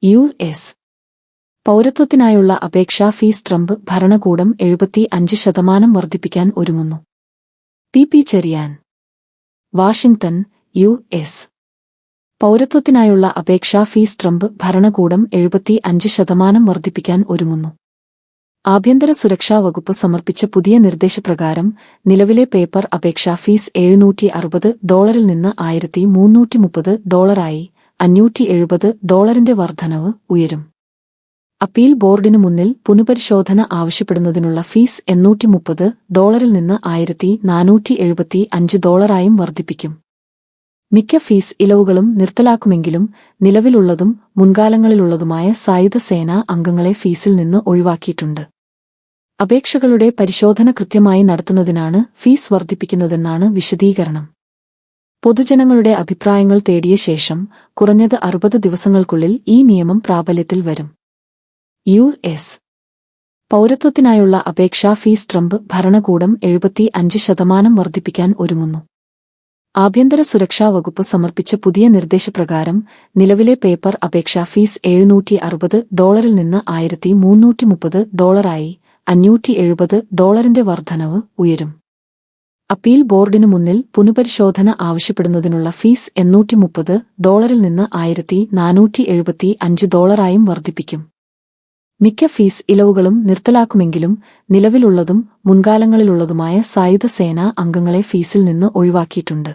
US. പൗരത്വത്തിനായുള്ള അപേക്ഷാ fees Trump ഭരണകൂടം 75% വർദ്ധിപ്പിക്കാൻ ഒരുങ്ങുന്നു. പി. ചെറിയാൻ. Washington, US. പൗരത്വത്തിനായുള്ള അപേക്ഷാ ഫീസ് ട്രംപ് ഭരണകൂടം 75% വർദ്ധിപ്പിക്കാൻ ഒരുങ്ങുന്നു. ആഭ്യന്തര സുരക്ഷാ വകുപ്പ് സമർപ്പിച്ച പുതിയ നിർദ്ദേശപ്രകാരം നിലവിലെ പേപ്പർ അപേക്ഷാ ഫീസ് $760 നിന്ന് $1330 $570 വർധനവ് ഉയരും. അപ്പീൽ ബോർഡിനു മുന്നിൽ പുനഃപരിശോധന ആവശ്യപ്പെടുന്നതിനുള്ള ഫീസ് $830 നിന്ന് $1475 വർദ്ധിപ്പിക്കും. മിക്ക ഫീസ് ഇളവുകളും നിർത്തലാക്കുമെങ്കിലും നിലവിലുള്ളതും മുൻകാലങ്ങളിലുള്ളതുമായ സായുധ സേനാ അംഗങ്ങളെ ഫീസിൽ നിന്ന് ഒഴിവാക്കിയിട്ടുണ്ട്. അപേക്ഷകളുടെ പരിശോധന കൃത്യമായി നടത്തുന്നതിനാണ് ഫീസ് വർദ്ധിപ്പിക്കുന്നതെന്നാണ് വിശദീകരണം. പൊതുജനങ്ങളുടെ അഭിപ്രായങ്ങൾ തേടിയ ശേഷം കുറഞ്ഞത് 60 ദിവസങ്ങൾക്കുള്ളിൽ ഈ നിയമം പ്രാബല്യത്തിൽ വരും. യു.എസ്. പൗരത്വത്തിനായുള്ള അപേക്ഷാ ഫീസ് ട്രംപ് ഭരണകൂടം 75% വർദ്ധിപ്പിക്കാൻ ഒരുങ്ങുന്നു. ആഭ്യന്തര സുരക്ഷാ വകുപ്പ് സമർപ്പിച്ച പുതിയ നിർദ്ദേശപ്രകാരം നിലവിലെ പേപ്പർ അപേക്ഷാ ഫീസ് $760 നിന്ന് $1330 $570 വർധനവ് ഉയരും. അപ്പീൽ ബോർഡിനു മുന്നിൽ പുനഃപരിശോധന ആവശ്യപ്പെടുന്നതിനുള്ള ഫീസ് $830 നിന്ന് $1475 വർദ്ധിപ്പിക്കും. മിക്ക ഫീസ് ഇളവുകളും നിർത്തലാക്കുമെങ്കിലും നിലവിലുള്ളതും മുൻകാലങ്ങളിലുള്ളതുമായ സായുധ സേനാ അംഗങ്ങളെ ഫീസിൽ നിന്ന് ഒഴിവാക്കിയിട്ടുണ്ട്.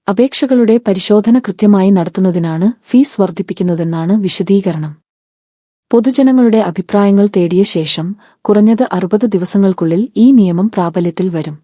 അപേക്ഷകളുടെ പരിശോധന കൃത്യമായി നടത്തുന്നതിനാണ് ഫീസ് വർദ്ധിപ്പിക്കുന്നതെന്നാണ് വിശദീകരണം. പൊതുജനങ്ങളുടെ അഭിപ്രായങ്ങൾ തേടിയ ശേഷം കുറഞ്ഞത് 60 ദിവസങ്ങൾക്കുള്ളിൽ ഈ നിയമം പ്രാബല്യത്തിൽ വരും.